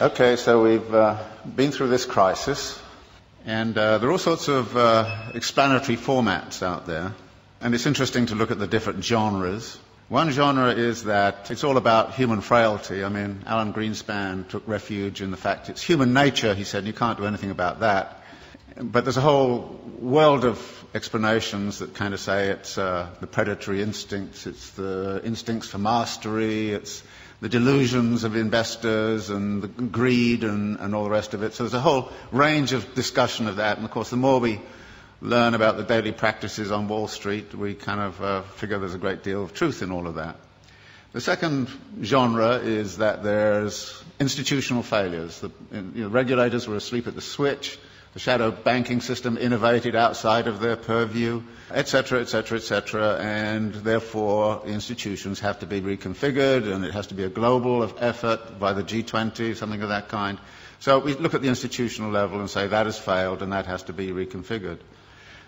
Okay, so we've been through this crisis, and there are all sorts of explanatory formats out there, and it's interesting to look at the different genres. One genre is that it's all about human frailty. I mean, Alan Greenspan took refuge in the fact it's human nature, he said, and you can't do anything about that. But there's a whole world of explanations that kind of say it's the predatory instincts, it's the instincts for mastery, it's the delusions of investors and the greed and all the rest of it. So there's a whole range of discussion of that. And of course, the more we learn about the daily practices on Wall Street, we kind of figure there's a great deal of truth in all of that. The second genre is that there's institutional failures. The regulators were asleep at the switch. The shadow banking system innovated outside of their purview, etc., etc., etc., and therefore the institutions have to be reconfigured, and it has to be a global effort by the G20, something of that kind. So we look at the institutional level and say that has failed and that has to be reconfigured.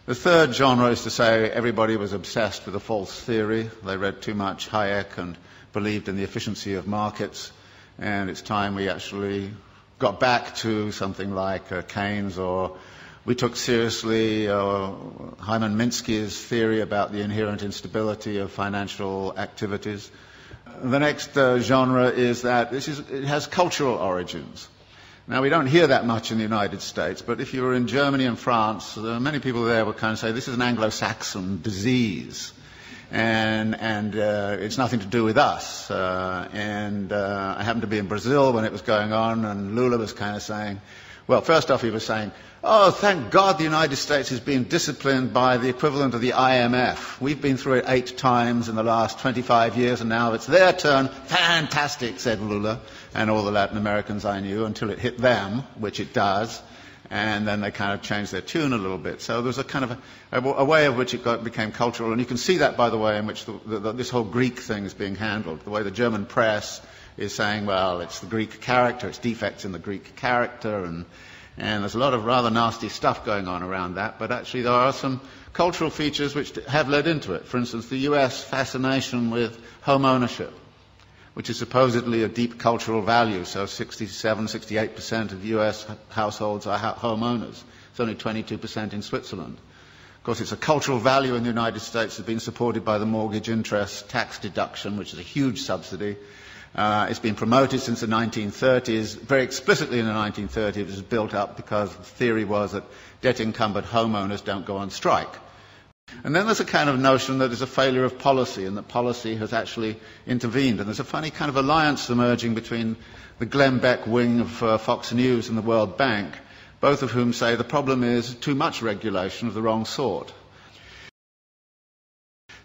The third genre is to say everybody was obsessed with a false theory. They read too much Hayek and believed in the efficiency of markets, and it's time we actually got back to something like Keynes, or we took seriously Hyman Minsky's theory about the inherent instability of financial activities. The next genre is that it has cultural origins. Now, we don't hear that much in the United States, but if you were in Germany and France, many people there would kind of say this is an Anglo-Saxon disease. And it's nothing to do with us. I happened to be in Brazil when it was going on, and Lula was kind of saying, well, first off he was saying, oh, thank God the United States is being disciplined by the equivalent of the IMF. We've been through it 8 times in the last 25 years, and now it's their turn. Fantastic, said Lula, and all the Latin Americans I knew, until it hit them, which it does. And then they kind of changed their tune a little bit. So there's a kind of a way of which it became cultural. And you can see that by the way in which this whole Greek thing is being handled. The way the German press is saying, well, it's the Greek character, it's defects in the Greek character. And there's a lot of rather nasty stuff going on around that. But actually there are some cultural features which have led into it. For instance, the US fascination with home ownership, which is supposedly a deep cultural value. So 67, 68% of US households are homeowners. It's only 22% in Switzerland. Of course, it's a cultural value in the United States. It's been supported by the mortgage interest tax deduction, which is a huge subsidy. It's been promoted since the 1930s. Very explicitly in the 1930s, it was built up because the theory was that debt-encumbered homeowners don't go on strike. And then there's a kind of notion that there's a failure of policy, and that policy has actually intervened. And there's a funny kind of alliance emerging between the Glenn Beck wing of Fox News and the World Bank, both of whom say the problem is too much regulation of the wrong sort.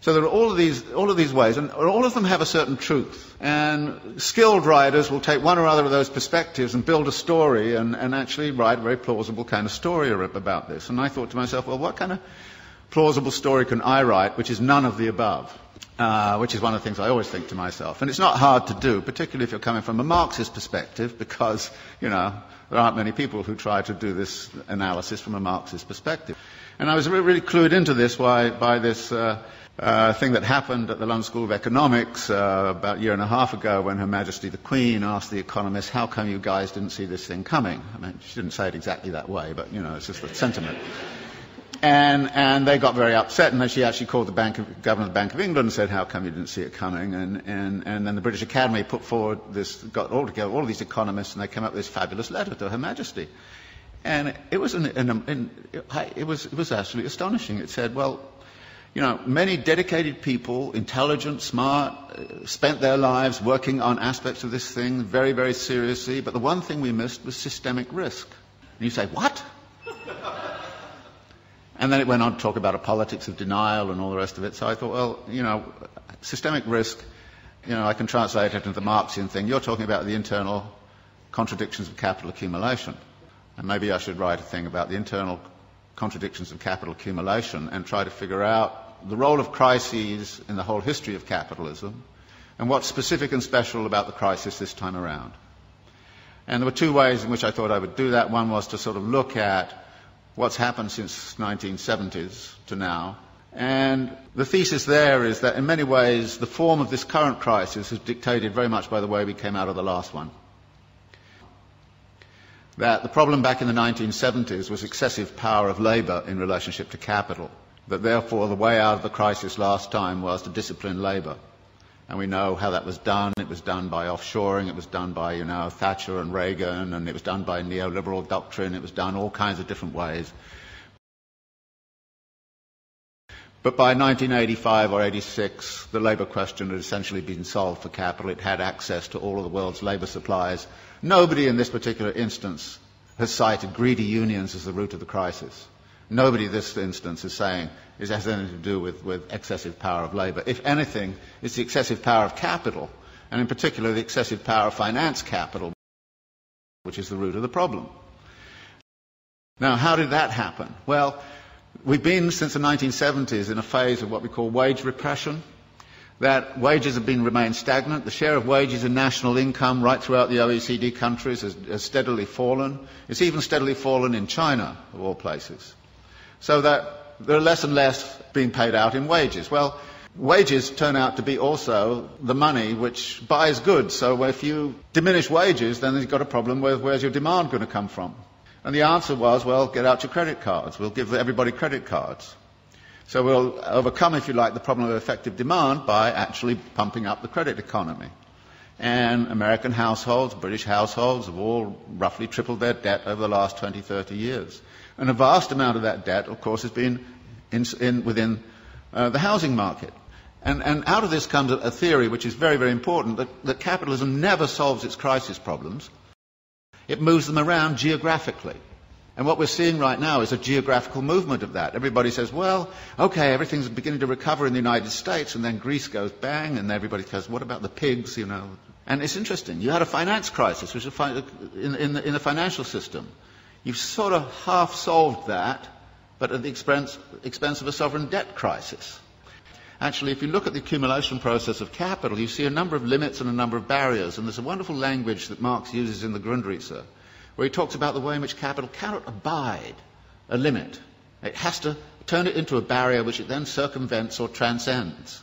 So there are all of these ways, and all of them have a certain truth. And skilled writers will take one or other of those perspectives and build a story and actually write a very plausible kind of story about this. And I thought to myself, well, what kind of plausible story can I write which is none of the above? Which is one of the things I always think to myself. And it's not hard to do, particularly if you're coming from a Marxist perspective, because, there aren't many people who try to do this analysis from a Marxist perspective. And I was really clued into this by this thing that happened at the London School of Economics about a year and a half ago, when Her Majesty the Queen asked the economists, how come you guys didn't see this thing coming? I mean, she didn't say it exactly that way, but, it's just the sentiment. And they got very upset, and then she actually called the Governor of the Bank of England and said, how come you didn't see it coming? And then the British Academy put forward got all together, all of these economists, and they came up with this fabulous letter to Her Majesty. And it was it was absolutely astonishing. It said, well, many dedicated people, intelligent, smart, spent their lives working on aspects of this thing very, very seriously, but the one thing we missed was systemic risk. And you say, what? And then it went on to talk about a politics of denial and all the rest of it. So I thought, well, systemic risk, I can translate it into the Marxian thing. You're talking about the internal contradictions of capital accumulation. And maybe I should write a thing about the internal contradictions of capital accumulation and try to figure out the role of crises in the whole history of capitalism and what's specific and special about the crisis this time around. And there were 2 ways in which I thought I would do that. One was to sort of look at what's happened since 1970s to now. And the thesis there is that in many ways the form of this current crisis is dictated very much by the way we came out of the last one. that the problem back in the 1970s was excessive power of labour in relationship to capital, that therefore the way out of the crisis last time was to discipline labour. And we know how that was done. It was done by offshoring, it was done by, Thatcher and Reagan, and it was done by neoliberal doctrine, it was done all kinds of different ways. But by 1985 or 86, the labour question had essentially been solved for capital. It had access to all of the world's labour supplies. Nobody in this particular instance has cited greedy unions as the root of the crisis. Nobody in this instance is saying it has anything to do with excessive power of labour. If anything, it's the excessive power of capital, and in particular the excessive power of finance capital, which is the root of the problem. Now, how did that happen? Well, we've been, since the 1970s, in a phase of what we call wage repression, that wages have remained stagnant. The share of wages in national income right throughout the OECD countries has steadily fallen. It's even steadily fallen in China, of all places. So that there are less and less being paid out in wages. Well, wages turn out to be also the money which buys goods. So if you diminish wages, then you've got a problem with where's your demand going to come from? And the answer was, well, get out your credit cards. We'll give everybody credit cards. So we'll overcome, if you like, the problem of effective demand by actually pumping up the credit economy. And American households, British households have all roughly tripled their debt over the last 20, 30 years. And a vast amount of that debt, of course, has been within the housing market. And out of this comes a theory which is very, very important, that capitalism never solves its crisis problems. It moves them around geographically. And what we're seeing right now is a geographical movement of that. Everybody says, well, okay, everything's beginning to recover in the United States, and then Greece goes bang, and everybody goes, what about the pigs, And it's interesting. You had a finance crisis, which is in the financial system. You've sort of half solved that, but at the expense of a sovereign debt crisis. Actually, if you look at the accumulation process of capital, you see a number of limits and a number of barriers. And there's a wonderful language that Marx uses in the Grundrisse, where he talks about the way in which capital cannot abide a limit. It has to turn it into a barrier which it then circumvents or transcends.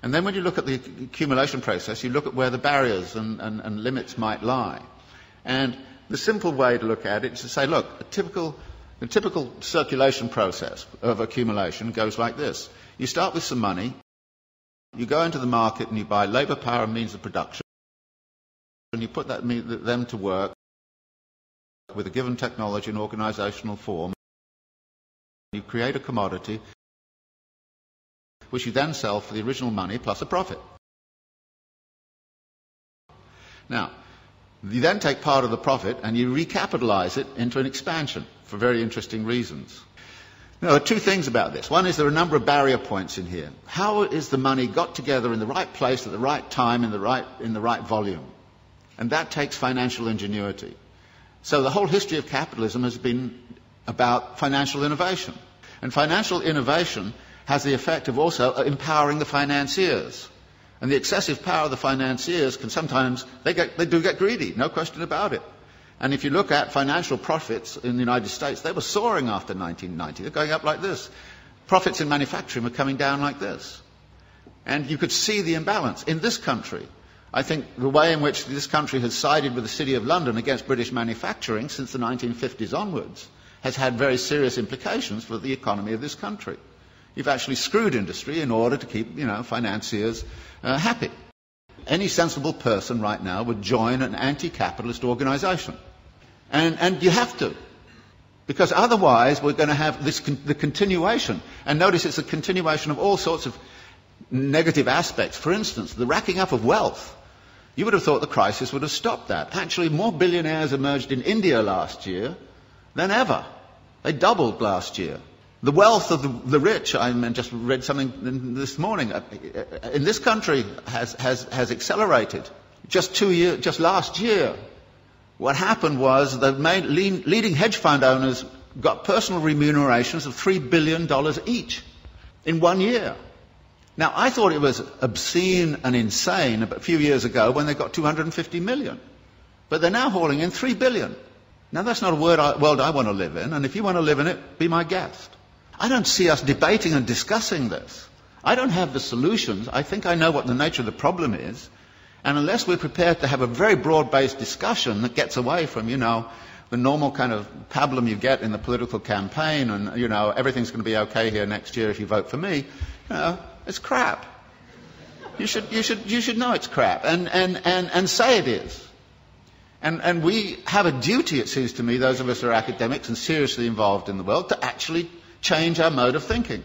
And then when you look at the accumulation process, you look at where the barriers and limits might lie. And the simple way to look at it is to say, look, the typical circulation process of accumulation goes like this. You start with some money, you go into the market and you buy labour, power and means of production, and you put them to work with a given technology and organisational form. You create a commodity which you then sell for the original money plus a profit. Now, you then take part of the profit and you recapitalise it into an expansion for very interesting reasons. Now, there are two things about this. One is there are a number of barrier points in here. How is the money got together in the right place at the right time in the right volume? And that takes financial ingenuity. So the whole history of capitalism has been about financial innovation. And financial innovation has the effect of also empowering the financiers. And the excessive power of the financiers can sometimes, they do get greedy, no question about it. And if you look at financial profits in the United States, they were soaring after 1990. They're going up like this. Profits in manufacturing were coming down like this. And you could see the imbalance. In this country, I think the way in which this country has sided with the City of London against British manufacturing since the 1950s onwards has had very serious implications for the economy of this country. You've actually screwed industry in order to keep, financiers happy. Any sensible person right now would join an anti-capitalist organisation. And you have to. Because otherwise we're going to have the continuation. And notice it's a continuation of all sorts of negative aspects. For instance, the racking up of wealth. You would have thought the crisis would have stopped that. Actually, more billionaires emerged in India last year than ever. They doubled last year. The wealth of the rich, I just read something this morning, in this country has accelerated. Just last year, what happened was the leading hedge fund owners got personal remunerations of $3 billion each in 1 year. Now, I thought it was obscene and insane a few years ago when they got 250 million. But they're now hauling in 3 billion. Now, that's not a world I want to live in, and if you want to live in it, be my guest. I don't see us debating and discussing this. I don't have the solutions. I think I know what the nature of the problem is. And unless we're prepared to have a very broad-based discussion that gets away from, the normal kind of pablum you get in the political campaign, and, you know, everything's going to be okay here next year if you vote for me, you know, it's crap. You should know it's crap, and say it is. And we have a duty, it seems to me, those of us who are academics and seriously involved in the world, to actually change our mode of thinking.